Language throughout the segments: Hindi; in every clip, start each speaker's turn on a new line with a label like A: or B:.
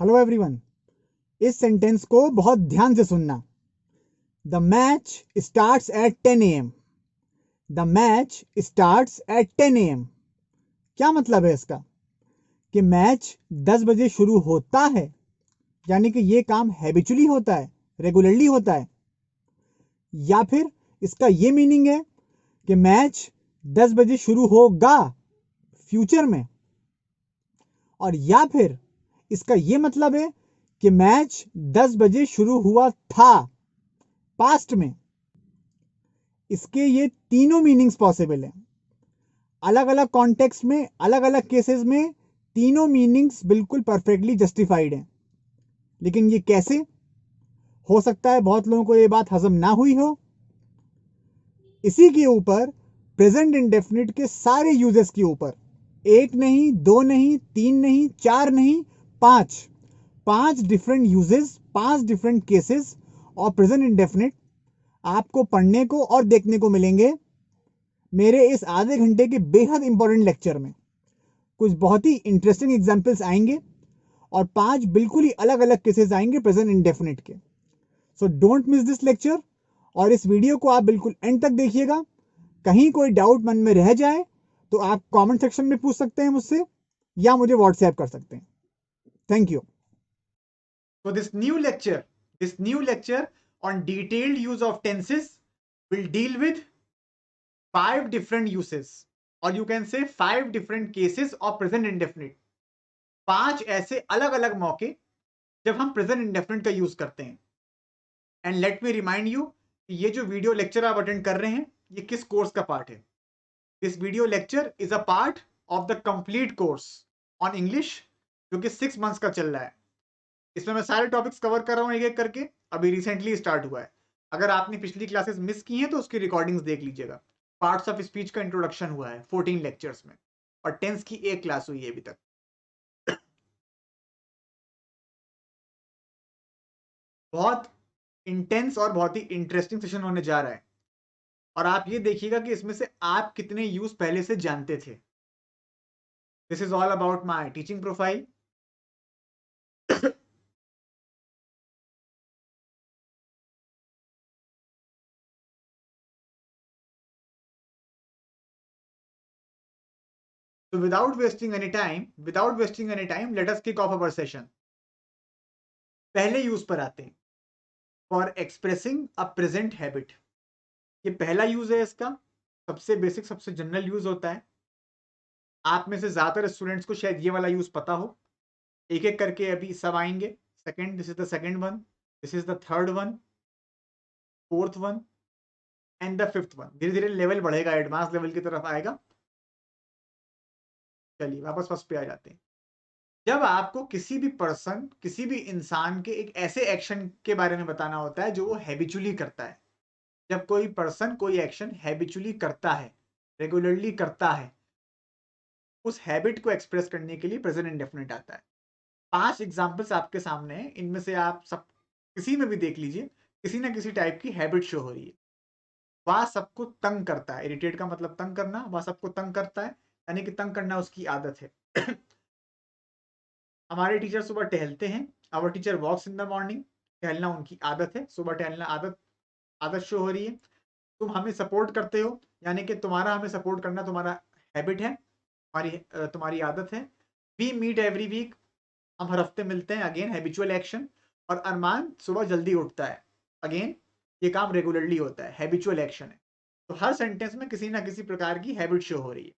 A: हेलो एवरीवन, इस सेंटेंस को बहुत ध्यान से सुनना। The match starts at 10 AM। The match starts at 10 AM। क्या मतलब है इसका? कि मैच 10 बजे शुरू होता है, यानी कि ये काम हैबिचुअली होता है, रेगुलरली होता है। या फिर इसका ये मीनिंग है कि मैच 10 बजे शुरू होगा फ्यूचर में। और या फिर इसका ये मतलब है कि मैच 10 बजे शुरू हुआ था पास्ट में। इसके ये तीनों मीनिंग्स पॉसिबल हैं। अलग अलग कॉन्टेक्स्ट में, अलग अलग केसेस में तीनों मीनिंग्स बिल्कुल परफेक्टली जस्टिफाइड हैं। लेकिन ये कैसे हो सकता है? बहुत लोगों को ये बात हजम ना हुई हो। इसी के ऊपर प्रेजेंट इंडेफिनिट के सारे यूजेस के ऊपर, एक नहीं, दो नहीं, तीन नहीं, चार नहीं, पांच डिफरेंट यूजेस, 5 डिफरेंट केसेस और प्रेजेंट इंडेफिनिट आपको पढ़ने को और देखने को मिलेंगे मेरे इस आधे घंटे के बेहद इंपॉर्टेंट लेक्चर में। कुछ बहुत ही इंटरेस्टिंग एग्जांपल्स आएंगे और 5 बिल्कुल ही अलग अलग केसेस आएंगे प्रेजेंट इंडेफिनिट के। So don't miss this lecture और इस वीडियो को आप बिल्कुल एंड तक देखिएगा। कहीं कोई डाउट मन में रह जाए तो आप कमेंट सेक्शन में पूछ सकते हैं मुझसे या मुझे व्हाट्सएप कर सकते हैं। Thank you.
B: So this new lecture on detailed use of tenses will deal with 5 different uses, or you can say 5 different cases of present indefinite। 5 ऐसे अलग अलग मौके जब हम प्रेजेंट इंडेफिनिट का यूज करते हैं। And let me remind you कि ये जो वीडियो लेक्चर आप अटेंड कर रहे हैं ये किस कोर्स का पार्ट है। This video lecture is a part of the complete course on English जो कि 6 मंथ्स का चल रहा है। इसमें मैं सारे टॉपिक्स कवर कर रहा हूँ एक एक करके। अभी रिसेंटली स्टार्ट हुआ है। अगर आपने पिछली क्लासेस मिस की हैं तो उसकी रिकॉर्डिंग्स देख लीजिएगा। पार्ट्स ऑफ स्पीच का इंट्रोडक्शन हुआ है 14 लेक्चर्स में, और टेंस की एक क्लास हुई है अभी तक। बहुत इंटेंस और बहुत ही इंटरेस्टिंग सेशन होने जा रहा है, और आप ये देखिएगा कि इसमें से आप कितने यूज पहले से जानते थे। This is all about my teaching profile. So without wasting any time, let us kick off our session. पहले यूज पर आते हैं, for expressing a present habit. ये पहला यूज है इसका, सबसे बेसिक, सबसे जनरल यूज होता है। आप में से ज्यादातर स्टूडेंट्स को शायद ये वाला यूज पता हो। एक एक करके अभी सब आएंगे। Second, this is the second one, this is the third one, fourth one and the fifth one. धीरे धीरे लेवल बढ़ेगा, एडवांस लेवल की तरफ आएगा। चलिए वापस फर्स्ट पे आ जाते हैं। जब आपको किसी भी पर्सन, किसी भी इंसान के एक ऐसे एक्शन के बारे में बताना होता है जो वो हैबिचुअली करता है। जब कोई पर्सन कोई एक्शन हैबिचुअली करता है, रेगुलरली करता है, उस हैबिट को एक्सप्रेस करने के लिए प्रेजेंट इंडेफिनिट आता है। 5 एग्जांपल्स आपके सामने हैं। इनमें से आप सब किसी में भी देख लीजिए, किसी ना किसी टाइप की हैबिट शो हो रही है। वह सबको तंग करता है। इरिटेट का मतलब तंग करना। वह सबको तंग करता है, यानी कि तंग करना उसकी आदत है। हमारे टीचर सुबह टहलते हैं। Our teacher walks in the morning. टहलना उनकी आदत है, सुबह टहलना आदत आदत शो हो रही है। तुम हमें सपोर्ट करते हो, यानी कि तुम्हारा हमें सपोर्ट करना तुम्हारा हैबिट है, तुम्हारी आदत है। वी मीट एवरी वीक, हम हर हफ्ते मिलते हैं, अगेन हैबिचुअल एक्शन। और अरमान सुबह जल्दी उठता है, अगेन ये काम रेगुलरली होता है, हैबिचुअल एक्शन है। तो हर सेंटेंस में किसी ना किसी प्रकार की हैबिट शो हो रही है।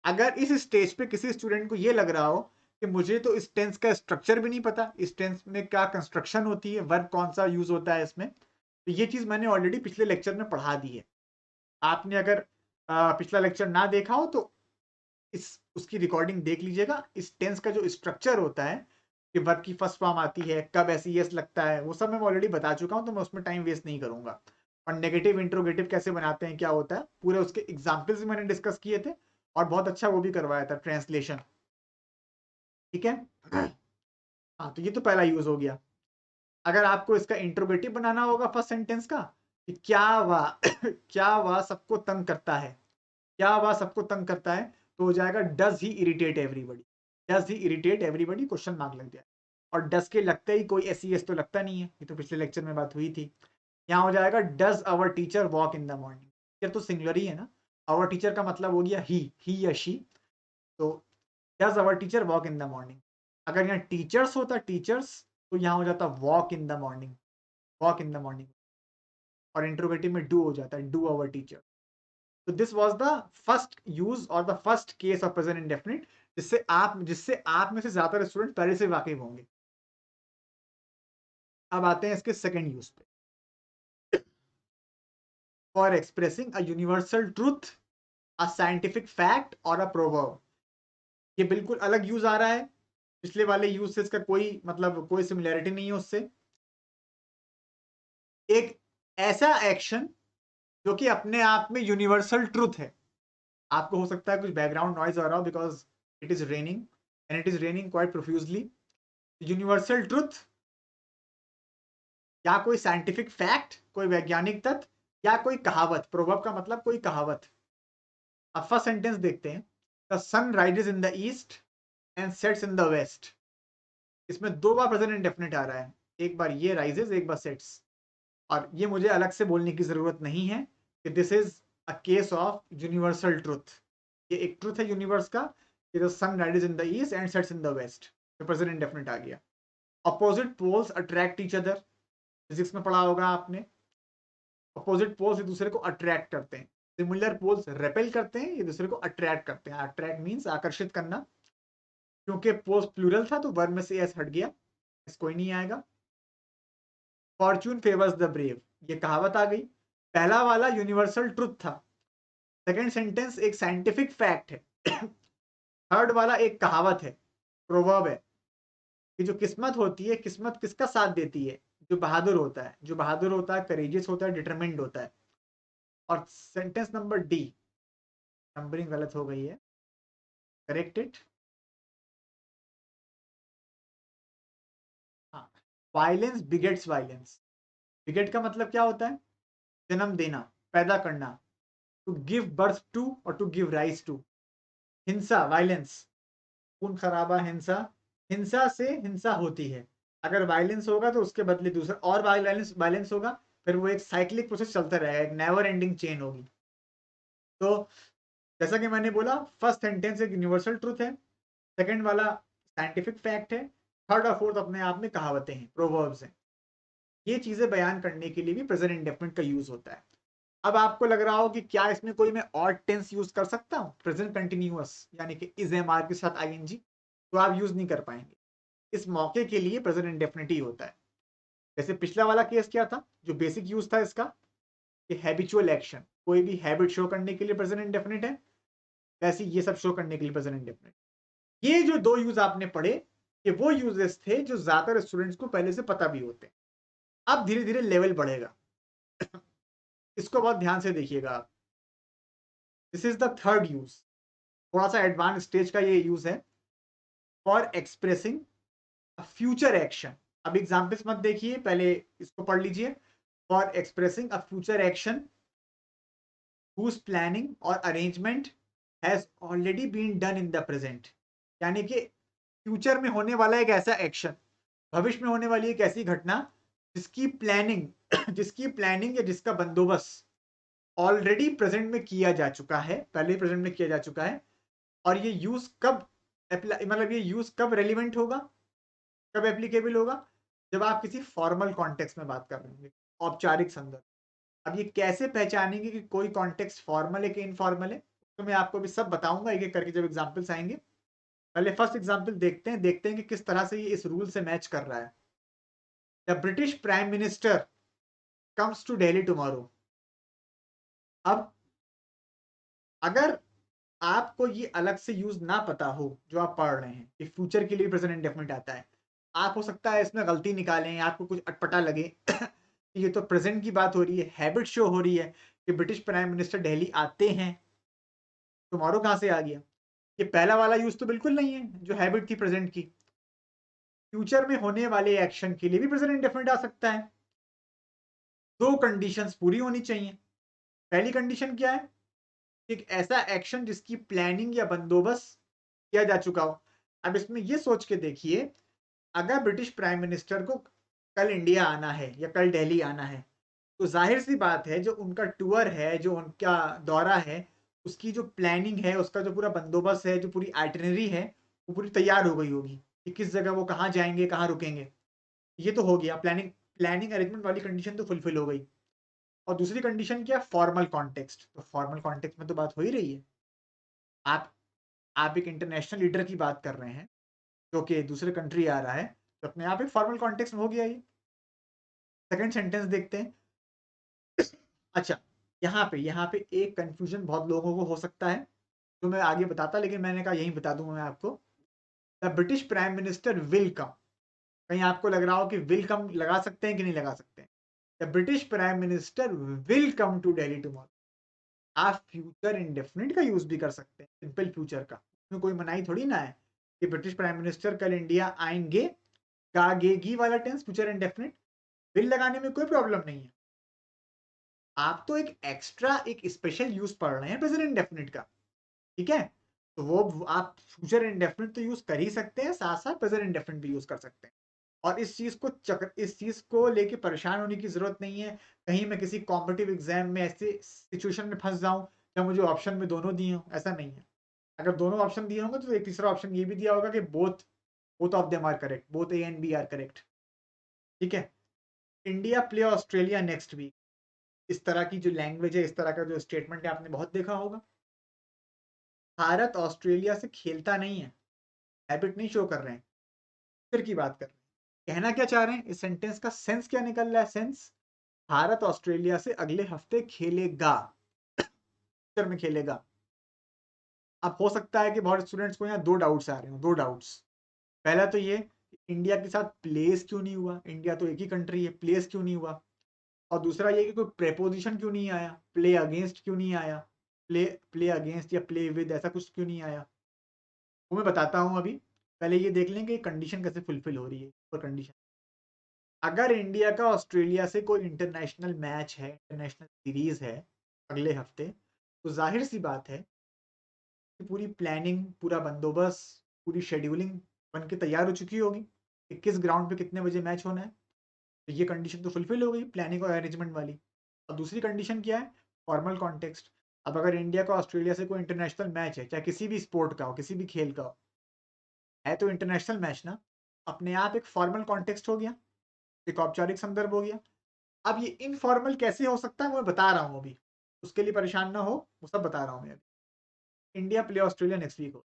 B: अगर इस स्टेज पे किसी स्टूडेंट को ये लग रहा हो कि मुझे तो इस टेंस का स्ट्रक्चर भी नहीं पता, इस टेंस में क्या कंस्ट्रक्शन होती है, वर्ब कौन सा यूज होता है इसमें, तो ये चीज मैंने ऑलरेडी पिछले लेक्चर में पढ़ा दी है। आपने अगर पिछला लेक्चर ना देखा हो तो इस उसकी रिकॉर्डिंग देख लीजिएगा। इस टेंस का जो स्ट्रक्चर होता है कि वर्ब की फर्स्ट फॉर्म आती है, कब ऐसी यस लगता है, वो सब मैं ऑलरेडी बता चुका हूं, तो मैं उसमें टाइम वेस्ट नहीं करूंगा। और नेगेटिव इंट्रोगेटिव कैसे बनाते हैं, क्या होता है, पूरे उसके एग्जाम्पल्स भी मैंने डिस्कस किए थे, और बहुत अच्छा वो भी करवाया था, ट्रांसलेशन। ठीक है। हाँ, तो ये तो पहला यूज हो गया। अगर आपको इसका इंट्रोगेटिव बनाना होगा फर्स्ट सेंटेंस का, कि क्या वह क्या वह सबको तंग करता है, क्या वह सबको तंग करता है, तो हो जाएगा does he irritate everybody. Does he irritate everybody, question mark लग जाए। और डस के लगते ही कोई एस तो लगता नहीं है, ये तो पिछले लेक्चर में बात हुई थी। यहाँ हो जाएगा does our teacher walk in the morning. Teacher तो सिंगुलर ही है ना, आवर टीचर का मतलब हो गया ही या शी, तो does our teacher walk in the morning. अगर यहाँ टीचर्स होता टीचर्स, तो यहाँ हो जाता walk in the morning, walk in the morning, और इंट्रोगेटिव में डू हो जाता है, डू आवर टीचर। तो this was the first use और the first case of present indefinite जिससे आप में से ज्यादातर स्टूडेंट पहले से वाकिफ होंगे। अब आते हैं इसके सेकंड यूज पे, for expressing a universal truth, a scientific fact और अ प्रोवर्ब। ये बिल्कुल अलग यूज आ रहा है, पिछले वाले यूज से इसका कोई मतलब कोई सिमिलैरिटी नहीं है उससे। एक ऐसा एक्शन जो कि अपने आप में यूनिवर्सल ट्रूथ है। आपको हो सकता है कुछ बैकग्राउंड नॉइज आ रहा हो because it is raining and it is raining quite profusely. Universal truth या कोई साइंटिफिक फैक्ट, कोई वैज्ञानिक तथ्य, या कोई कहावत, प्रोवर्ब का मतलब कोई कहावत। अब फर्स्ट सेंटेंस देखते हैं, the sun rises in the east and sets in the west. इसमें दो बार प्रेजेंट इंडेफिनिट आ रहा है, एक बार ये राइजेस, एक बार सेट्स। और ये मुझे अलग से बोलने की जरूरत नहीं है कि this is a case of universal truth. ये एक ट्रूथ है यूनिवर्स का कि the sun rises in the east and sets in the west. तो प्रेजेंट इंडेफिनिट आ गया। Opposite poles attract each other, physics में पढ़ा होगा आपने, अपोजिट पोल्स एक दूसरे को अट्रैक्ट करते हैं। सिमिलर पोल्स रेपेल करते हैं, एक दूसरे को अट्रैक्ट करते हैं। अट्रैक्ट मींस आकर्षित करना। क्योंकि पोल्स प्लूरल था तो वर्ब में से एस हट गया, एस कोई नहीं आएगा। फॉर्च्यून फेवर्स द ब्रेव, ये कहावत आ गई। पहला वाला यूनिवर्सल ट्रुथ था, सेकंड सेंटेंस एक साइंटिफिक फैक्ट है, थर्ड वाला एक कहावत है, प्रोवर्ब है कि जो किस्मत होती है, किस्मत किसका साथ देती है? जो बहादुर होता है। जो बहादुर होता है, करेजियस होता है, डिटरमिन्ड होता है। और सेंटेंस नंबर डी, नंबरिंग गलत हो गई है, करेक्ट इट। हाँ, वायलेंस बिगेट्स वायलेंस। बिगेट का मतलब क्या होता है? जन्म देना, पैदा करना, टू गिव बर्थ टू और टू गिव राइज टू। हिंसा, वायलेंस, खून खराबा, हिंसा। हिंसा से हिंसा होती है। अगर वायलेंस होगा तो उसके बदले दूसरा और वायलेंस वायलेंस होगा, फिर वो एक साइक्लिक प्रोसेस चलता रहेगा, एक नेवर एंडिंग चेन होगी। तो जैसा कि मैंने बोला, फर्स्ट सेंटेंस एक यूनिवर्सल ट्रूथ है, सेकंड वाला साइंटिफिक फैक्ट है, थर्ड और फोर्थ अपने आप में कहावतें हैं, प्रोवर्ब्स हैं। ये चीजें बयान करने के लिए भी प्रेजेंट इंडेफिनिट का यूज होता है। अब आपको लग रहा हो कि क्या इसमें कोई मैं और टेंस यूज कर सकता हूँ, प्रेजेंट कंटिन्यूअस यानी कि इज एम आर के साथ आईएनजी, तो आप यूज नहीं कर पाएंगे। इस मौके के लिए प्रेजेंट इंडेफिनिट ही होता है। जैसे पिछला वाला केस क्या था, जो बेसिक यूज था इसका, कि हैबिचुअल एक्शन, कोई भी हैबिट शो करने के लिए प्रेजेंट इंडेफिनिट है, वैसे ये सब शो करने के लिए प्रेजेंट इंडेफिनिट। ये जो दो यूज आपने पढ़े, ये वो यूजेस थे जो ज्यादातर स्टूडेंट्स को पहले से पता भी होते हैं। अब धीरे धीरे लेवल बढ़ेगा, इसको बहुत ध्यान से देखिएगा आप। This is the third use, थोड़ा सा एडवांस स्टेज का ये यूज है, for expressing a future action. अब एग्जाम्पल्स मत देखिए, पहले इसको पढ़ लीजिए। For expressing a future action whose planning or arrangement has already been done in the present। यानी कि फ्यूचर में होने वाला एक ऐसा एक्शन, भविष्य में होने वाली एक ऐसी घटना जिसकी प्लानिंग जिसकी प्लानिंग या जिसका बंदोबस्त ऑलरेडी प्रेजेंट में किया जा चुका है, पहले प्रेजेंट में किया जा चुका है। और ये यूज कब मतलब ये यूज कब रेलिवेंट होगा, कब एप्लीकेबल होगा? जब आप किसी फॉर्मल कॉन्टेक्स्ट में बात कर रहे होंगे, औपचारिक संदर्भ। अब ये कैसे पहचानेंगे कि कोई कॉन्टेक्स्ट फॉर्मल है कि इनफॉर्मल है, तो मैं आपको भी सब बताऊंगा एक एक करके जब एग्जांपल्स आएंगे। पहले फर्स्ट एग्जांपल देखते हैं कि किस तरह से ये इस रूल से मैच कर रहा है। The British prime minister comes to Delhi tomorrow. अब अगर आपको ये अलग से यूज ना पता हो जो आप पढ़ रहे हैं कि फ्यूचर के लिए प्रेजेंट इंडेफिनिट आता है, आप हो सकता है इसमें गलती निकालें, आपको कुछ अटपटा लगे ये तो प्रेजेंट की बात हो रही है, हैबिट शो हो रही है कि ब्रिटिश प्राइम मिनिस्टर दिल्ली आते हैं, टुमारो कहां से आ गया? ये पहला वाला यूज तो बिल्कुल नहीं है जो हैबिट थी प्रेजेंट की। फ्यूचर में होने वाले एक्शन के लिए भी प्रेजेंट इंडेफिनिट आ सकता है। दो कंडीशंस पूरी होनी चाहिए। पहली कंडीशन क्या है? एक ऐसा एक्शन जिसकी प्लानिंग या बंदोबस्त किया जा चुका हो। अब इसमें ये सोच के देखिए अगर ब्रिटिश प्राइम मिनिस्टर को कल इंडिया आना है या कल दिल्ली आना है, तो जाहिर सी बात है जो उनका टूर है, जो उनका दौरा है, उसकी जो प्लानिंग है, उसका जो पूरा बंदोबस्त है, जो पूरी आइटनरी है, वो पूरी तैयार हो गई होगी कि किस जगह वो कहाँ जाएंगे, कहाँ रुकेंगे। ये तो हो गया, प्लानिंग प्लानिंग अरेंजमेंट वाली कंडीशन तो फुलफिल हो गई। और दूसरी कंडीशन क्या, फॉर्मल कॉन्टेक्स्ट। तो फॉर्मल कॉन्टेक्स्ट में तो बात हो ही रही है, आप आप एक इंटरनेशनल लीडर की बात कर रहे हैं जो कि दूसरे कंट्री आ रहा है, तो अपने आप एक फॉर्मल कॉन्टेक्स्ट में हो गया ये। सेकंड सेंटेंस देखते हैं। अच्छा, यहाँ पे एक कंफ्यूजन बहुत लोगों को हो सकता है, जो मैं आगे बताता, लेकिन मैंने कहा यही बता दूंगा मैं आपको। The British prime minister will कम। कहीं आपको लग रहा हो कि विल कम लगा सकते हैं कि नहीं लगा सकते। The British prime minister will come to Delhi tomorrow. आप फ्यूचर इंडेफिनिट का यूज भी कर सकते हैं, सिंपल फ्यूचर का, उसमें कोई मनाही थोड़ी ना है कि ब्रिटिश प्राइम मिनिस्टर कल इंडिया आएंगे, गागेगी वाला टेंस फ्यूचर इंडेफिनिट, विल लगाने में कोई प्रॉब्लम नहीं है। आप तो एक एक्स्ट्रा एक स्पेशल यूज पढ़ रहे हैं प्रेजेंट इंडेफिनिट का, ठीक है। तो वो आप फ्यूचर इंडेफिनिट तो यूज कर ही सकते हैं, साथ साथ प्रेजेंट इंडेफिनिट भी यूज कर सकते हैं। और इस चीज को लेके परेशान होने की जरूरत नहीं है। कहीं मैं किसी कॉम्पिटिटिव एग्जाम में ऐसे सिचुएशन में फंस जाऊं जब मुझे ऑप्शन में दोनों दिए हों, ऐसा नहीं है। अगर दोनों ऑप्शन दिए होंगे तो एक तीसरा ऑप्शन ये भी दिया होगा कि both both of them are correct, both A and B are correct, ठीक है। India play Australia next week, इस तरह की जो लैंग्वेज है, इस तरह का जो स्टेटमेंट है, आपने बहुत देखा होगा। भारत ऑस्ट्रेलिया से खेलता नहीं है, हैबिट नहीं शो कर रहे हैं, फिर की बात कर रहे हैं। कहना क्या चाह रहे हैं, इस सेंटेंस का सेंस क्या निकल रहा है, सेंस भारत ऑस्ट्रेलिया से अगले हफ्ते खेलेगा, फ्यूचर में खेलेगा। अब हो सकता है कि बहुत स्टूडेंट्स को यहाँ दो डाउट्स आ रहे हो, दो डाउट्स। पहला तो ये, इंडिया के साथ प्लेस क्यों नहीं हुआ, इंडिया तो एक ही कंट्री है, प्लेस क्यों नहीं हुआ। और दूसरा ये कि कोई प्रेपोजिशन क्यों नहीं आया, प्ले अगेंस्ट क्यों नहीं आया, प्ले प्ले अगेंस्ट या प्ले विद ऐसा कुछ क्यों नहीं आया, वो मैं बताता हूँ अभी। पहले ये देख लें कि कंडीशन कैसे फुलफिल हो रही है। और कंडीशन, अगर इंडिया का ऑस्ट्रेलिया से कोई इंटरनेशनल मैच है, इंटरनेशनल सीरीज है अगले हफ्ते, तो जाहिर सी बात है कि पूरी प्लानिंग, पूरा बंदोबस्त, पूरी शेड्यूलिंग बन के तैयार हो चुकी होगी कि किस ग्राउंड पे कितने बजे मैच होना है। तो ये कंडीशन तो फुलफिल हो गई, प्लानिंग और अरेंजमेंट वाली। और दूसरी कंडीशन क्या है, फॉर्मल कॉन्टेक्स्ट। अब अगर इंडिया का ऑस्ट्रेलिया से कोई इंटरनेशनल मैच है, चाहे किसी भी स्पोर्ट का हो, किसी भी खेल का हो, है तो इंटरनेशनल मैच ना, अपने आप एक फॉर्मल कॉन्टेक्स्ट हो गया, एक औपचारिक संदर्भ हो गया। अब ये इनफॉर्मल कैसे हो सकता है वो मैं बता रहा हूँ अभी, उसके लिए परेशान ना हो, वो सब बता रहा हूँ मैं अभी। India play Australia next week हो,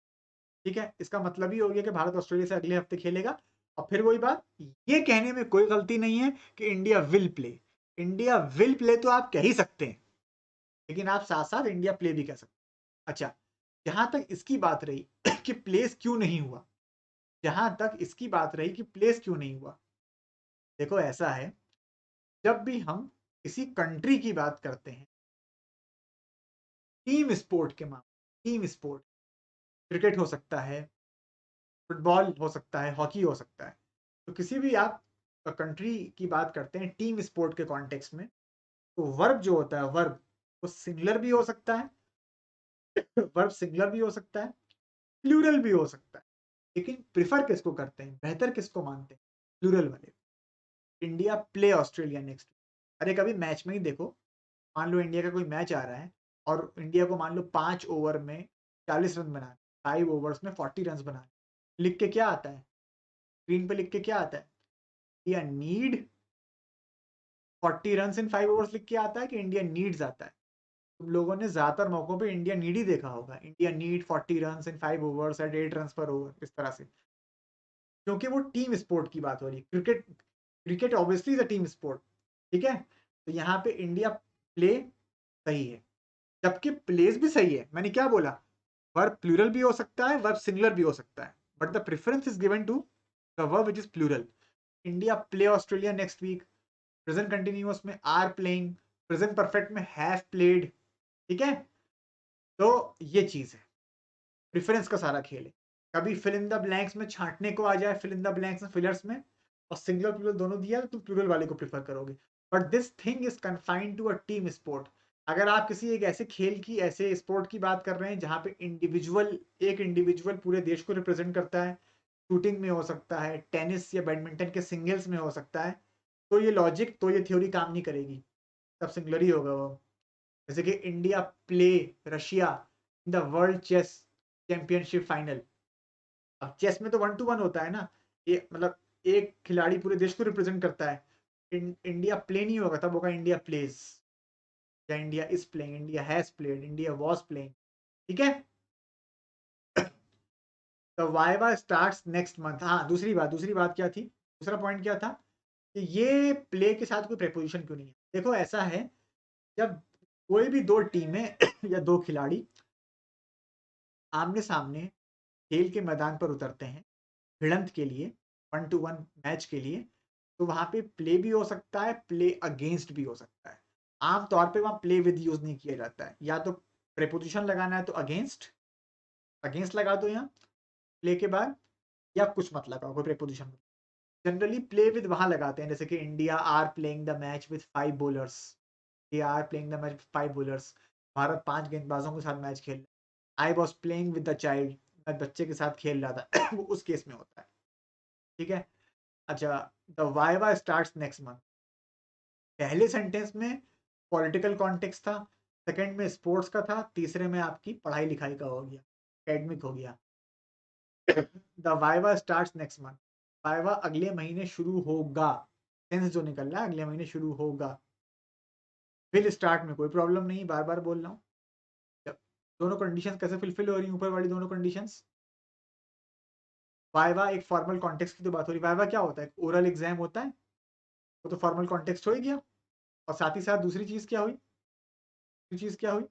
B: ठीक है, इसका मतलब ही हो गया कि भारत ऑस्ट्रेलिया से अगले हफ्ते खेलेगा। और फिर वही बात, ये कहने में कोई गलती नहीं है कि India will play. India will play तो आप कह ही सकते हैं, लेकिन आप साथ साथ इंडिया प्ले भी कह सकते हैं। अच्छा, जहां तक इसकी बात रही कि प्लेस क्यों नहीं हुआ, जहां तक इसकी बात रही कि प्लेस क्यों नहीं हुआ, देखो ऐसा है, जब भी हम किसी कंट्री की बात करते हैं, टीम स्पोर्ट के मामले, टीम स्पोर्ट, क्रिकेट हो सकता है, फुटबॉल हो सकता है, हॉकी हो सकता है, तो किसी भी आप कंट्री की बात करते हैं टीम स्पोर्ट के कॉन्टेक्स्ट में, तो वर्ब जो होता है, वर्ब वो सिंगुलर भी हो सकता है, वर्ब सिंगुलर भी हो सकता है, प्लूरल भी हो सकता है। लेकिन प्रिफर किसको करते हैं, बेहतर किसको मानते हैं, प्लूरल वाले। India play Australia next. अरे कभी मैच में ही देखो, मान लो इंडिया का कोई मैच आ रहा है और इंडिया को मान लो 5 ओवर में 40 रन बनाने, 5 ओवर्स में 40 रन बनाने, लिख के क्या आता है, स्क्रीन पे लिख के क्या आता है, India need 40 run in 5 overs लिख के आता है कि इंडिया नीड्स आता है। तुम लोगों ने ज्यादातर मौकों पे इंडिया नीड ही देखा होगा, India need 40 run in 5 overs at 8 run per over, इस तरह से, क्योंकि वो टीम स्पोर्ट की बात हो रही है। Cricket, cricket obviously the team sport, ठीक है। तो यहाँ पे इंडिया प्ले सही है, जबकि प्लेस भी सही है। मैंने क्या बोला, वर्ब प्लूरल भी हो सकता है, वर्ब सिंगुलर भी हो सकता है, but the preference is given to the verb which is plural. India play Australia next week, present continuous में आर प्लेइंग, प्रेजेंट परफेक्ट में हैव प्लेड, ठीक है। तो ये चीज है, प्रेफरेंस का सारा खेल है। कभी फिल इन द ब्लैंक्स में छांटने को आ जाए, फिल इन द ब्लैंक्स में फिलर्स में, और सिंगुलर प्लूरल दोनों दिया तो तुम प्लूरल वाले को प्रेफर करोगे। But this thing is confined to a team sport. अगर आप किसी एक ऐसे खेल की, ऐसे स्पोर्ट की बात कर रहे हैं जहां पे इंडिविजुअल, एक इंडिविजुअल पूरे देश को रिप्रेजेंट करता है, शूटिंग में हो सकता है, टेनिस या बैडमिंटन के सिंगल्स में हो सकता है, तो ये लॉजिक, तो ये थ्योरी काम नहीं करेगी, तब सिंगुलर ही होगा वो। जैसे कि India play Russia in the world chess championship final. अब चेस में तो 1-to-1 होता है ना, ये मतलब एक खिलाड़ी पूरे देश को रिप्रेजेंट करता है। इंडिया प्ले नहीं होगा, तब होगा इंडिया प्लेज, या India is playing, India has played, India was playing. ठीक है, तो वाइवा स्टार्ट्स नेक्स्ट मंथ। हाँ, दूसरी बात क्या थी, दूसरा पॉइंट क्या था कि ये प्ले के साथ कोई प्रेपोजिशन क्यों नहीं है। देखो ऐसा है, जब कोई भी दो टीमें या दो खिलाड़ी आमने सामने खेल के मैदान पर उतरते हैं भिड़ंत के लिए, 1-to-1 मैच के लिए, तो वहां पे प्ले भी हो सकता है, प्ले अगेंस्ट भी हो सकता है। आमतौर पे वहां प्ले विद यूज नहीं किया जाता है, या तो प्रेपोजिशन लगाना है तो अगेंस्ट, अगेंस्ट लगा दो यहाँ प्ले के बाद, या कुछ मत लगाओ कोई प्रेपोजिशन। जनरली प्ले विद वहां लगाते हैं, जैसे कि India are playing the match with 5 bowlers, they are playing the match with 5 bowlers, Bharat 5 गेंदबाजों के साथ मैच खेल, I was playing with the child, मैं बच्चे के साथ खेल रहा था वो उस केस में होता है। ठीक है, अच्छा, the viva starts next month. पहले सेंटेंस में पॉलिटिकल कॉन्टेक्स्ट था, सेकंड में स्पोर्ट्स का था, तीसरे में आपकी पढ़ाई लिखाई का हो गया, एकेडमिक हो गया। The viva starts next month, viva अगले महीने शुरू होगा, टेंस जो निकल रहा है अगले महीने शुरू होगा। विल स्टार्ट में कोई प्रॉब्लम नहीं, बार बार बोल रहा हूँ। दोनों कंडीशंस कैसे फुलफिल हो रही हैं, ऊपर वाली दोनों कंडीशंस। वाइवा एक फॉर्मल कॉन्टेक्स्ट की तो बात हो रही है, वाइवा क्या होता है, ओरल एग्जाम होता है, वो तो फॉर्मल कॉन्टेक्स्ट हो ही गया। और साथ ही साथ दूसरी चीज क्या हुई, दूसरी चीज क्या हुई,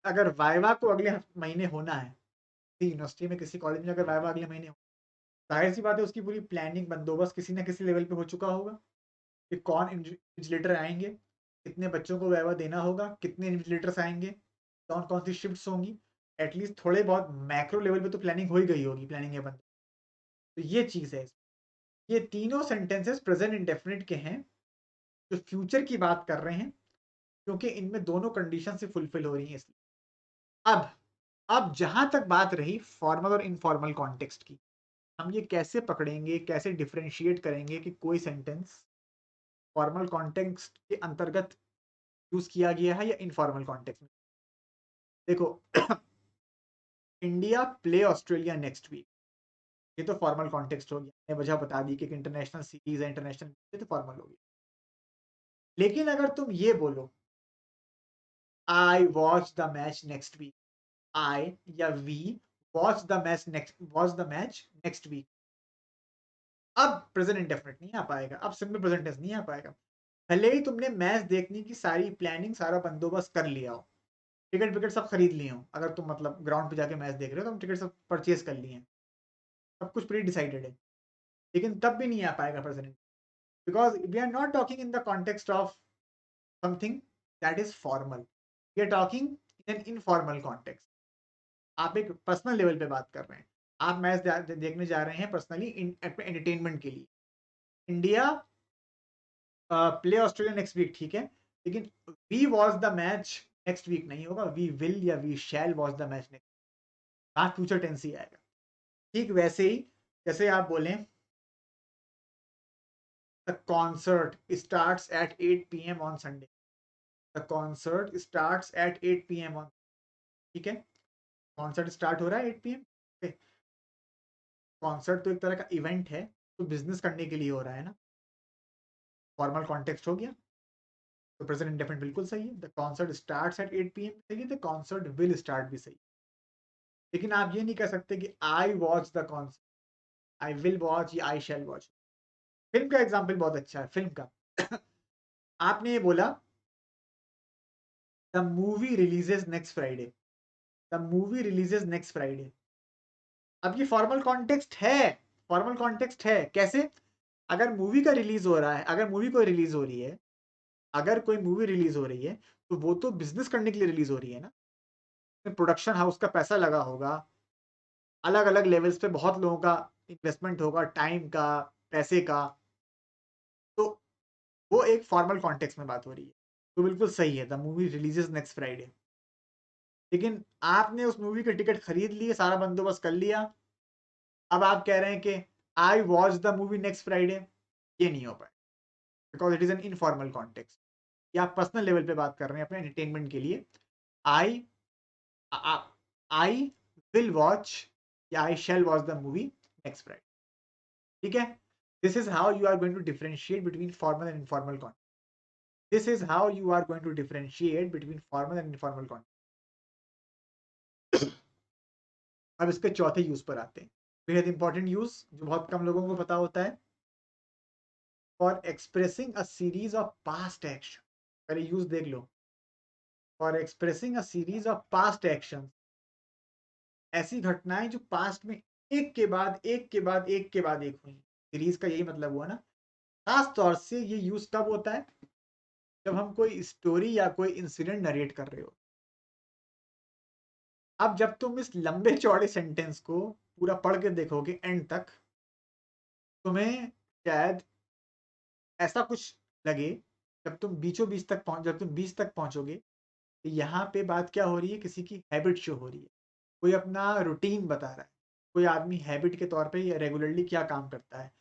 B: अगर वाइवा को अगले महीने होना है, यूनिवर्सिटी में किसी कॉलेज में अगर वाइवा अगले महीने, जाहिर सी बात है उसकी पूरी प्लानिंग बंदोबस्त किसी ना किसी लेवल पे हो चुका होगा कि कौन इन्विजिलेटर आएंगे, कितने बच्चों को वाइवा देना होगा, कितने इन्विजिलेटर्स आएंगे, कौन कौन सी शिफ्ट्स होंगी, एटलीस्ट थोड़े बहुत मैक्रो लेवल पे तो प्लानिंग हो ही गई होगी, प्लानिंग है बंद। तो ये चीज है, ये तीनों सेंटेंसेस प्रेजेंट इंडेफिनिट के हैं जो फ्यूचर की बात कर रहे हैं, क्योंकि इनमें दोनों कंडीशन से फुलफिल हो रही है इसलिए। अब जहां तक बात रही फॉर्मल और इनफॉर्मल कॉन्टेक्स्ट की, हम ये कैसे पकड़ेंगे, कैसे डिफरेंशिएट करेंगे कि कोई सेंटेंस फॉर्मल कॉन्टेक्स्ट के अंतर्गत यूज किया गया है या इनफॉर्मल कॉन्टेक्स्ट में। देखो India play Australia next week, ये तो फॉर्मल कॉन्टेक्स्ट हो गया, मैंने वजह बता दी कि इंटरनेशनल सीरीज है, इंटरनेशनल, ये तो फॉर्मल हो गया। लेकिन अगर तुम ये बोलो I watch the match next week, I या we watch the match next week, अब प्रेजेंट इंडेफिनिट नहीं आ पाएगा, अब सिंपल प्रेजेंट टेंस नहीं आ पाएगा। भले ही तुमने मैच देखने की सारी प्लानिंग, सारा बंदोबस्त कर लिया हो, टिकट विकेट सब खरीद लिए हो, अगर तुम मतलब ग्राउंड पे जाके मैच देख रहे हो तो तुम टिकट सब परचेज कर लिए हैं, सब कुछ प्री डिसाइडेड है, लेकिन तब भी नहीं आ पाएगा present, because we are not talking in the context of something that is formal, we are talking in an informal context. आप एक पर्सनल लेवल पे बात कर रहे हैं, आप मैच देखने जा रहे हैं पर्सनली एंटरटेनमेंट के लिए, India play Australia next week, ठीक है, लेकिन we watch the match next week नहीं होगा, वी विल या we shall watch the match next, हाँ फ्यूचर टेंस ही आएगा। ठीक वैसे ही जैसे आप बोलें the concert starts at 8 PM on Sunday, the concert starts at 8 PM on, ठीक है, कॉन्सर्ट स्टार्ट हो रहा है 8 PM। कॉन्सर्ट तो एक तरह का इवेंट है, तो बिजनेस करने के लिए हो रहा है ना, फॉर्मल कॉन्टेक्स्ट हो गया, तो प्रेजेंट इंडेफिनिट बिल्कुल सही है, the concert starts at 8 PM सही है, द कॉन्सर्ट विल स्टार्ट भी सही। लेकिन आप ये नहीं कह सकते कि आई watch the concert, I will watch या आई शैल वॉच। फिल्म का एग्जाम्पल बहुत अच्छा है, फिल्म का आपने ये बोला the movie releases next Friday, the movie releases next Friday. अब ये फॉर्मल कॉन्टेक्स्ट है, फॉर्मल कॉन्टेक्स्ट है कैसे, अगर मूवी का रिलीज हो रहा है, अगर मूवी कोई रिलीज हो रही है, अगर कोई मूवी रिलीज हो रही है तो वो तो बिजनेस करने के लिए रिलीज हो रही है ना, प्रोडक्शन हाउस का पैसा लगा होगा, अलग अलग लेवल्स पे बहुत लोगों का इन्वेस्टमेंट होगा, टाइम का, पैसे का, तो वो एक फॉर्मल कॉन्टेक्स्ट में बात हो रही है, तो बिल्कुल सही है, the movie releases next Friday. लेकिन आपने उस मूवी के टिकट खरीद लिए, सारा बंदोबस्त कर लिया, अब आप कह रहे हैं कि आई watch the movie next Friday, ये नहीं हो पाए because it is an informal context, या आप पर्सनल लेवल पे बात कर रहे हैं अपने एंटरटेनमेंट के लिए। आई आई विल वॉच या I shall watch the movie next Friday, ठीक है। This is how you are going to differentiate between formal and informal context. This is how you are going to differentiate between formal and informal context. अब इसके चौथे यूज पर आते हैं, बेहद इंपॉर्टेंट यूज जो बहुत कम लोगों को पता होता है। For expressing a series of past action, पहले यूज देख लो। For expressing a series of past action, ऐसी घटनाएं जो पास्ट में एक के बाद एक के बाद एक के बाद एक हुई। सीरीज का यही मतलब हुआ ना। खास तौर से ये यूज कब होता है, जब हम कोई स्टोरी या कोई इंसिडेंट नरेट कर रहे हो। अब जब तुम इस लंबे चौड़े सेंटेंस को पूरा पढ़ के देखोगे एंड तक, तुम्हें शायद ऐसा कुछ लगे, जब तुम बीचों बीच तक पहुंच जब तुम बीच तक पहुंचोगे, तो यहाँ पे बात क्या हो रही है, किसी की हैबिट शो हो रही है, कोई अपना रूटीन बता रहा है। कोई आदमी हैबिट के तौर पे या रेगुलरली क्या काम करता है।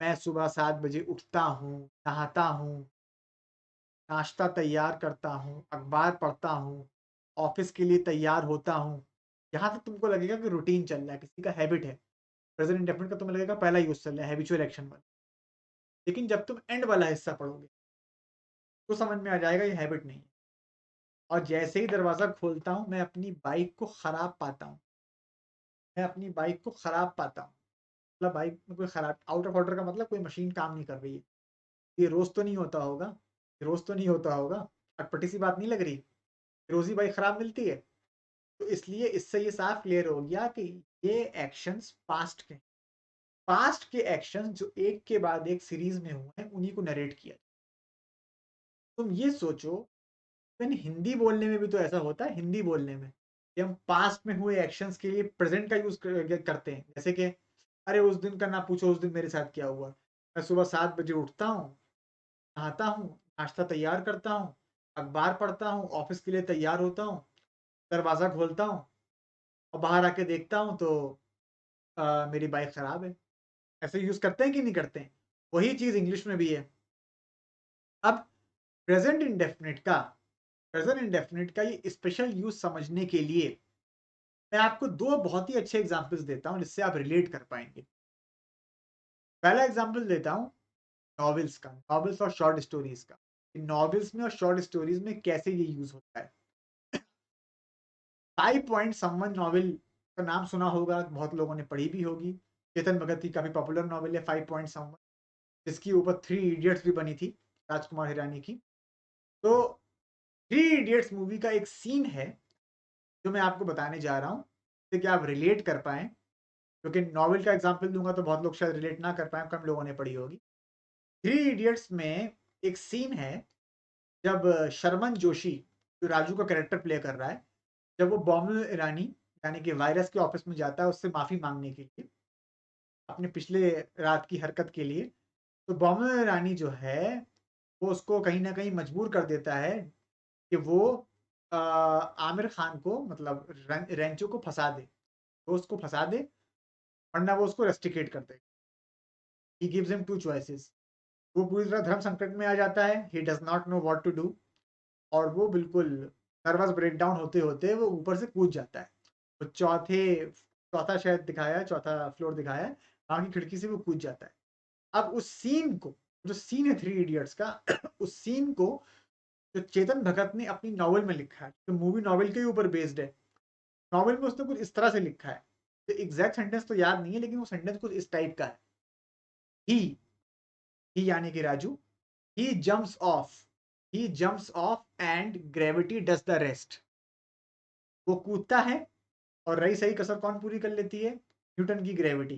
B: मैं सुबह 7 बजे उठता हूँ, नहाता हूँ, नाश्ता तैयार करता हूँ, अखबार पढ़ता हूँ, ऑफिस के लिए तैयार होता हूँ। यहाँ तक तुमको लगेगा कि रूटीन चल रहा है, किसी का हैबिट है। प्रेजेंट इंडेफिनिट का तुम्हें लगेगा पहला यूज चल रहा है, हैबिचुअल एक्शन वाला। लेकिन जब तुम एंड वाला हिस्सा पढ़ोगे तो समझ में आ जाएगा ये हैबिट नहीं है। और जैसे ही दरवाजा खोलता हूँ, मैं अपनी बाइक को खराब पाता हूँ। मैं अपनी बाइक को खराब पाता हूँ, मतलब बाइक में कोई खराब, आउट ऑफ ऑर्डर का मतलब कोई मशीन काम नहीं कर रही है। ये रोज तो नहीं होता होगा, रोज तो नहीं होता होगा, अटपटी सी बात नहीं लग रही। रोज ही बाइक खराब मिलती है। तो इसलिए इससे ये साफ क्लियर हो गया कि ये एक्शंस पास्ट के एक्शंस जो एक के बाद एक सीरीज में हुए हैं, उन्हीं को नरेट किया। तुम ये सोचो, इवन हिंदी बोलने में भी तो ऐसा होता है। हिंदी बोलने में कि हम पास्ट में हुए एक्शंस के लिए प्रेजेंट का यूज करते हैं। जैसे कि अरे उस दिन का ना पूछो, उस दिन मेरे साथ क्या हुआ। मैं सुबह 7 बजे उठता हूँ, नहाता हूँ, नाश्ता तैयार करता हूँ, अखबार पढ़ता हूँ, ऑफिस के लिए तैयार होता हूँ, दरवाजा खोलता हूँ और बाहर आके देखता हूँ तो मेरी बाइक खराब है। ऐसे यूज करते हैं कि नहीं करते हैं? वही चीज इंग्लिश में भी है। अब प्रेजेंट इंडेफिनिट का ये स्पेशल यूज समझने के लिए मैं आपको दो बहुत ही अच्छे एग्जांपल्स देता हूं, जिससे आप रिलेट कर पाएंगे। पहला एग्जांपल देता हूं नॉवेल्स का, नॉवेल्स और शॉर्ट स्टोरीज का। नॉवेल्स में और शॉर्ट स्टोरीज में कैसे ये यूज होता है। 5 पॉइंट समवन नॉवेल का नाम सुना होगा, बहुत लोगों ने पढ़ी भी होगी। चेतन भगत की काफी पॉपुलर नॉवेल है 5 पॉइंट समवन, जिसके ऊपर 3 इडियट्स भी बनी थी, राजकुमार हिरानी की। तो 3 इडियट्स मूवी का एक सीन है जो मैं आपको बताने जा रहा हूँ, जिससे कि आप रिलेट कर पाए। क्योंकि नॉवेल का एग्जाम्पल दूंगा तो बहुत लोग शायद रिलेट ना कर पाए, कम लोगों ने पढ़ी होगी। 3 इडियट्स में एक सीन है जब शर्मन जोशी, जो राजू का कैरेक्टर प्ले कर रहा है, जब वो बॉम्बे ईरानी यानी कि वायरस के ऑफिस में जाता है उससे माफी मांगने के लिए, अपने पिछले रात की हरकत के लिए। तो बॉम्बे ईरानी जो है, वो उसको कहीं ना कहीं मजबूर कर देता है कि वो आमिर खान को, मतलब रेंचो को फंसा दे, तो उसको फंसा दे, वरना वो उसको रेस्टिकेट कर दे। He gives him 2 choices. वो पूरी तरह धर्म संकट में आ जाता है, he does not know what to do, और वो बिल्कुल नर्वस ब्रेकडाउन होते होते वो ऊपर से कूद जाता है। वो चौथा शायद दिखाया है, चौथा फ्लोर दिखाया है, वहां की खिड़की से वो कूद जाता है। अब उस सीन को, जो सीन है 3 इडियट्स का उस सीन को जो चेतन भगत ने अपनी नॉवल में लिखा है, तो मूवी नॉवल के ऊपर बेस्ड है। नॉवल में उसने कुछ इस तरह से लिखा है, तो एग्जैक्ट सेंटेंस तो याद नहीं है, लेकिन वो सेंटेंस कुछ इस टाइप का है। ही ही यानी कि Raju, he jumps off he jumps off and gravity does the rest. वो कूदता है और रही सही कसर कौन पूरी कर लेती है? न्यूटन की ग्रेविटी।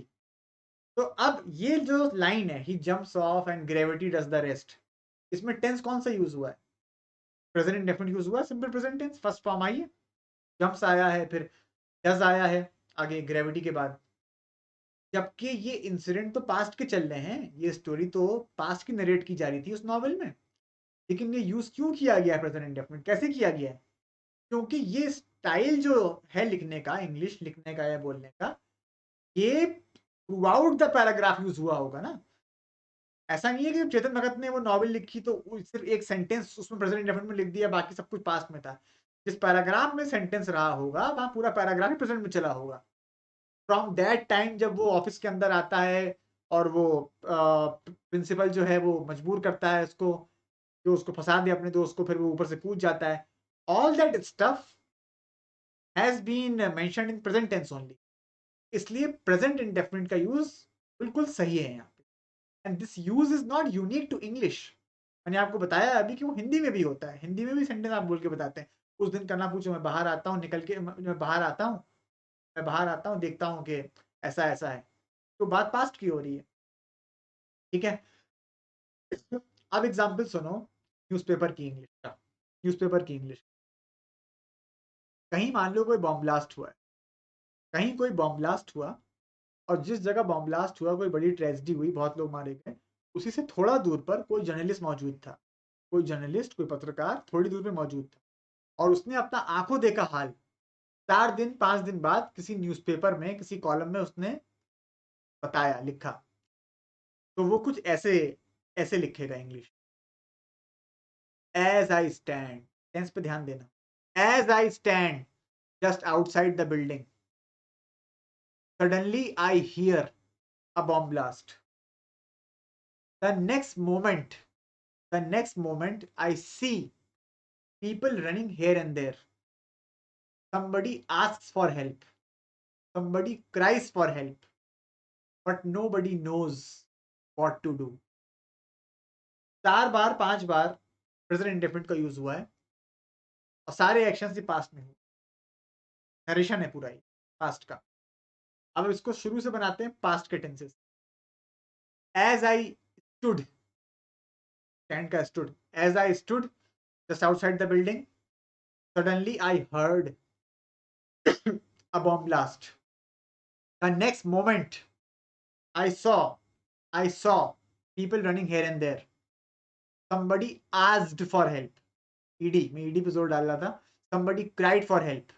B: तो अब ये जो लाइन है, he jumps off and gravity does the rest, इसमें टेंस कौन सा यूज हुआ है? प्रेजेंट इंडेफिनिट यूज हुआ है, simple present tense, first form आई है, जंप्स आया है, फिर डज आया है आगे ग्रेविटी के बाद। जबकि ये इंसिडेंट तो पास्ट के चल रहे हैं, ये स्टोरी तो पास्ट की नरेट की जा रही थी उस नॉवेल में। लेकिन ये यूज क्यों किया गया है प्रेजेंट इंडेफिनिट, कैसे किया गया है? क्योंकि ये स्टाइल जो है लिखने का, इंग्लिश लिखने का या बोलने का, ये through out the paragraph use हुआ होगा ना। ऐसा नहीं है कि चेतन भगत ने वो नॉवेल लिखी तो सिर्फ एक सेंटेंस उसमें प्रेजेंट इंडेफिनिट में लिख दिया, बाकी सब कुछ पास्ट में था। जिस पैराग्राफ में सेंटेंस रहा होगा वहां पूरा पैराग्राफ ही प्रेजेंट में चला होगा। फ्रॉम दैट टाइम जब वो ऑफिस के अंदर आता है और वो प्रिंसिपल जो है वो मजबूर करता है उसको, जो उसको फंसा दे अपने दोस्त को, फिर वो ऊपर से कूद जाता है, all that stuff has been mentioned in present tense only. इसलिए प्रेजेंट इंडेफिनिट का यूज बिल्कुल सही है यहाँ पे। And this use is not unique to English. मैंने आपको बताया अभी कि वो हिंदी में भी होता है, हिंदी में भी सेंटेंस आप बोल के बताते हैं, उस दिन करना पूछो मैं बाहर आता हूँ निकल के, मैं बाहर आता हूँ, मैं बाहर आता हूँ देखता हूँ कि ऐसा ऐसा है, तो बात पास्ट की हो रही है। ठीक है, अब एग्जाम्पल सुनो न्यूज़पेपर की इंग्लिश का। न्यूज़पेपर की इंग्लिश, कहीं मान लो कोई बॉम्ब ब्लास्ट हुआ है, कहीं कोई बॉम्ब ब्लास्ट हुआ, और जिस जगह बॉम्ब ब्लास्ट हुआ कोई बड़ी ट्रेजेडी हुई, बहुत लोग मारे गए, उसी से थोड़ा दूर पर कोई जर्नलिस्ट मौजूद था, कोई जर्नलिस्ट कोई पत्रकार थोड़ी दूर पे मौजूद था, और उसने अपना आंखों देखा हाल 4 दिन 5 दिन बाद किसी न्यूज़पेपर में किसी कॉलम में उसने बताया, लिखा। तो वो कुछ ऐसे ऐसे लिखेगा English, as I stand, tense पे ध्यान देना, as I stand just outside the building, suddenly I hear a bomb blast. The next moment, the next moment I see people running here and there. Somebody asks for help. Somebody cries for help. But nobody knows what to do. 4 bar 5 bar present indefinite का यूज हुआ है, और सारे एक्शन ही पास्ट में हुए, नरेशन है पूरा ही पास्ट का। अब इसको शुरू से बनाते हैं पास्ट के tenses. As I stood, stand का stood, as I stood just outside the building, suddenly I heard a bomb blast. The next moment I saw people running here and there. Somebody asked for help. ED मैं ED पे जोर डाल रहा था. Somebody cried for help,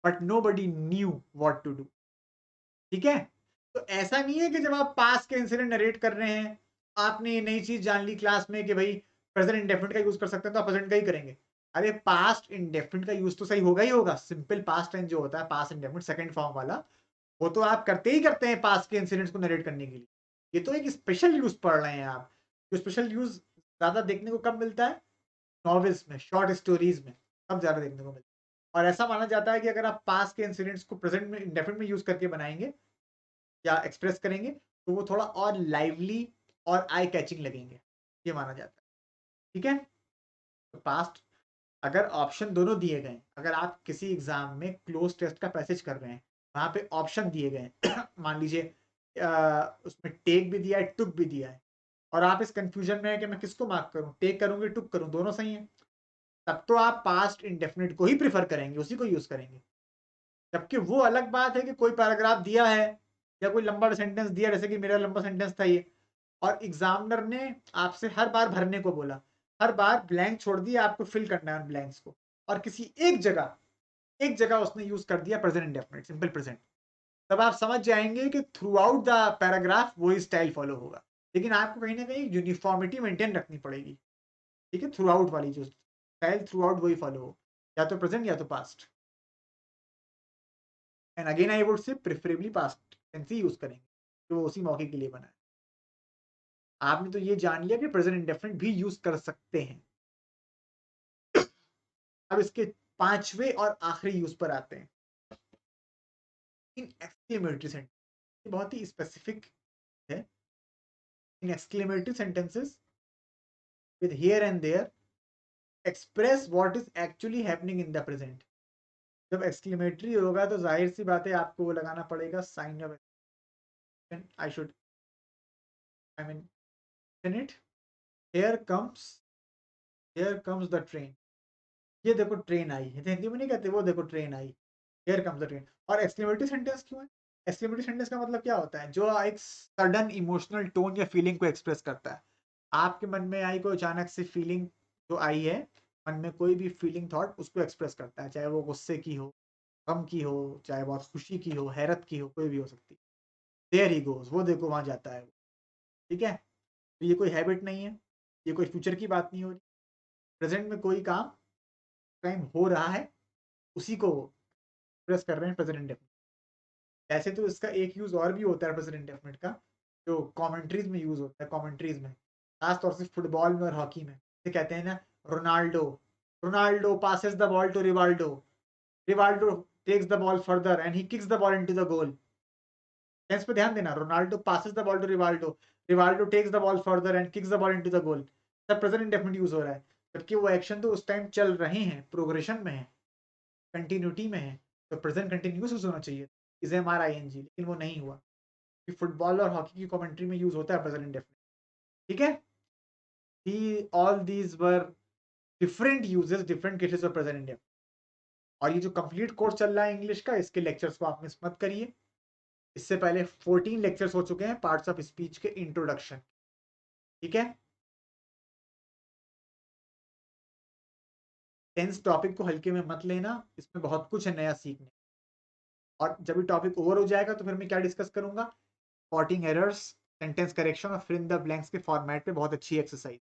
B: but nobody knew what to do. ठीक है, तो ऐसा नहीं है कि जब आप पास के इंसिडेंट नरेट कर रहे हैं, आपने ये नई चीज जान ली क्लास में कि भाई प्रेजेंट इंडेफिनिट का यूज कर सकते हैं तो आप प्रेजेंट का ही करेंगे। अरे पास्ट इंडेफिनिट का यूज तो सही होगा ही होगा। सिंपल पास्ट टेंस जो होता है, पास्ट इंडेफिनिट सेकंड फॉर्म वाला, वो तो आप करते ही करते हैं पास्ट के इंसिडेंट्स को नरेट करने के लिए। ये तो एक स्पेशल यूज पढ़ रहे हैं आप। जो स्पेशल यूज ज्यादा देखने को कब मिलता है, नॉवेल्स में, शॉर्ट स्टोरीज में, तब ज्यादा देखने को मिलता है। और ऐसा माना जाता है कि अगर आप पास्ट के इंसिडेंट्स को प्रेजेंट में इंडेफिनिट में यूज करके बनाएंगे या एक्सप्रेस करेंगे तो वो थोड़ा और लाइवली और आई कैचिंग लगेंगे, ये माना जाता है। ठीक है, तो पास्ट अगर ऑप्शन दोनों दिए गए, अगर आप किसी एग्जाम में क्लोज टेस्ट का पैसेज कर रहे हैं, वहां पे ऑप्शन दिए गए मान लीजिए उसमें टेक भी दिया है, टुक भी दिया है, और आप इस कंफ्यूजन में है कि मैं किसको मार्क करूं, टेक करूंगी टुक करूं, दोनों सही है, तब तो आप पास्ट इंडेफिनिट को ही प्रिफर करेंगे, उसी को यूज करेंगे। जबकि वो अलग बात है कि कोई पैराग्राफ दिया है या कोई लंबा सेंटेंस दिया, जैसे कि मेरा लंबा सेंटेंस था ये, और एग्जामिनर ने आपसे हर बार भरने को बोला, हर बार ब्लैंक छोड़ दिया, आपको फिल करना है उन ब्लैंक्स को, और किसी एक जगह उसने यूज कर दिया प्रेजेंट इंडेफिनिट, सिंपल प्रेजेंट, तब आप समझ जाएंगे कि थ्रू आउट द पैराग्राफ वही स्टाइल फॉलो होगा। लेकिन आपको कहीं ना कहीं यूनिफॉर्मिटी मेंटेन रखनी पड़ेगी। ठीक है, थ्रू आउट वाली जो स्टाइल थ्रू आउट वही फॉलो हो, या तो प्रेजेंट या तो past. And again I would say preferably past tense ही यूज करेंगे, तो वो उसी मौके के लिए बना है। आपने तो ये जान लिया कि प्रेजेंट इंडेफिनिट भी यूज कर सकते हैं। अब इसके पांचवे और आखिरी यूज पर आते हैं, इन एक्सक्लेमेटरी सेंटेंस। बहुत ही स्पेसिफिक है। In exclamatory sentences with here and there express what is actually happening in the present। जब एक्सक्लेमेटरी होगा तो जाहिर सी बात है आपको वो लगाना पड़ेगा sign of exclamation. I mean it, here comes the train। ये देखो ट्रेन आई है, हिंदी में नहीं कहते वो देखो train I, here comes the train। और एक्सक्लेमेटरी सेंटेंस क्यों है? एक्सक्लेमेटरी सेंटेंस का मतलब क्या होता है, जो एक सडन इमोशनल टोन या फीलिंग को एक्सप्रेस करता है। आपके मन में आई कोई अचानक से फीलिंग जो आई है, मन में कोई भी फीलिंग थॉट उसको एक्सप्रेस करता है, चाहे वो गुस्से की हो, गम की हो, चाहे बहुत खुशी की हो, हैरत की हो, कोई भी हो सकती है। देयर ही गोज, वो देखो वहां जाता है। ठीक है, तो ये कोई हैबिट नहीं है, ये कोई फ्यूचर की बात नहीं हो रही। प्रेजेंट में कोई काम टाइम हो रहा है, उसी को प्रेस कर रहे हैं प्रेजेंट इंडेफिनिट। ऐसे तो इसका एक यूज और भी होता है प्रेजेंट इंडेफिनिट का, जो कमेंट्रीज में यूज होता है, कमेंट्रीज में, खासतौर से फुटबॉल में और हॉकी में। जैसे कहते हैं ना, Ronaldo Ronaldo passes the ball to Rivaldo, Rivaldo takes the ball further and he kicks the ball into the goal। Tense पे ध्यान देना, Ronaldo passes the ball to Rivaldo, Rivaldo takes the ball further and kicks the ball into the goal। तब प्रेजेंट इंडेफिनिट यूज हो रहा है, जबकि वो एक्शन तो उस टाइम चल रहे हैं, प्रोग्रेशन में है, कंटिन्यूटी में है, तो प्रेजेंट कंटिन्यूस यूज होना चाहिए, is M R I N G, लेकिन वो नहीं हुआ। कि फुटबॉल और हॉकी की कमेंट्री में यूज होता है प्रेजेंट इंडेफिनिट। ठीक है, all these were different uses, different cases of present indefinite. और ये जो कंप्लीट कोर्स चल रहा है इंग्लिश का, इसके लेक्चर्स को आप मिस मत करिए। इससे पहले 14 लेक्चर्स हो चुके हैं पार्ट्स ऑफ स्पीच के इंट्रोडक्शन। ठीक है, टेंस टॉपिक को हल्के में मत लेना, इसमें बहुत कुछ है नया सीखने। और जब भी टॉपिक ओवर हो जाएगा तो फिर मैं क्या डिस्कस करूंगा, स्पॉटिंग एरर्स, सेंटेंस करेक्शन और फिल इन द ब्लैंक्स के फॉर्मेट पे बहुत अच्छी एक्सरसाइज।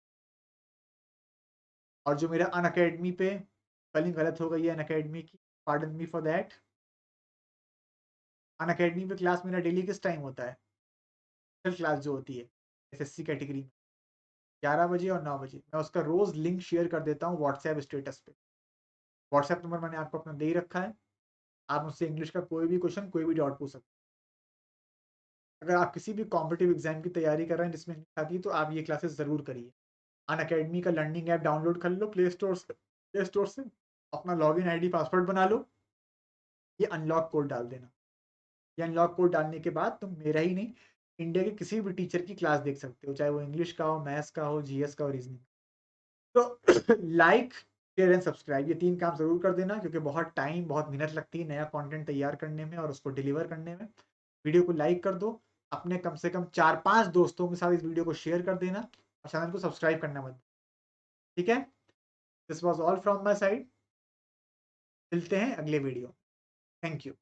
B: और जो मेरा अन अकेडमी पे स्पेलिंग गलत हो गई है, अन अकेडमी की, pardon me for that. Unacademy पे क्लास मेरा डेली किस टाइम होता है, क्लास जो होती है एसएससी कैटेगरी में, 11 बजे और 9 बजे। मैं उसका रोज लिंक शेयर कर देता हूँ व्हाट्सएप स्टेटस पे। व्हाट्सएप नंबर मैंने आपको अपना दे ही रखा है, आप मुझसे इंग्लिश का कोई भी क्वेश्चन, कोई भी डाउट पूछ सकते हैं। अगर आप किसी भी कॉम्पिटिटिव एग्जाम की तैयारी कर रहे हैं जिसमें इंग्लिश आती है, तो आप ये क्लासेस जरूर करिए। अन अकेडमी का लर्निंग ऐप डाउनलोड कर लो प्ले स्टोर से, अपना लॉगिन आईडी पासवर्ड बना लो, ये अनलॉक कोड डाल देना। ये अनलॉक कोड डालने के बाद तुम मेरा ही नहीं, इंडिया के किसी भी टीचर की क्लास देख सकते हो, चाहे वो इंग्लिश का हो, मैथ्स का हो, जीएस का हो, रीजनिंग। तो लाइक, शेयर एंड सब्सक्राइब, ये 3 काम जरूर कर देना, क्योंकि बहुत टाइम, बहुत मेहनत लगती है नया कंटेंट तैयार करने में और उसको डिलीवर करने में। वीडियो को लाइक कर दो, अपने कम से कम 4-5 दोस्तों के साथ इस वीडियो को शेयर कर देना, और चैनल को सब्सक्राइब करना मत। ठीक है, this was all from my side, मिलते हैं अगले वीडियो। Thank you.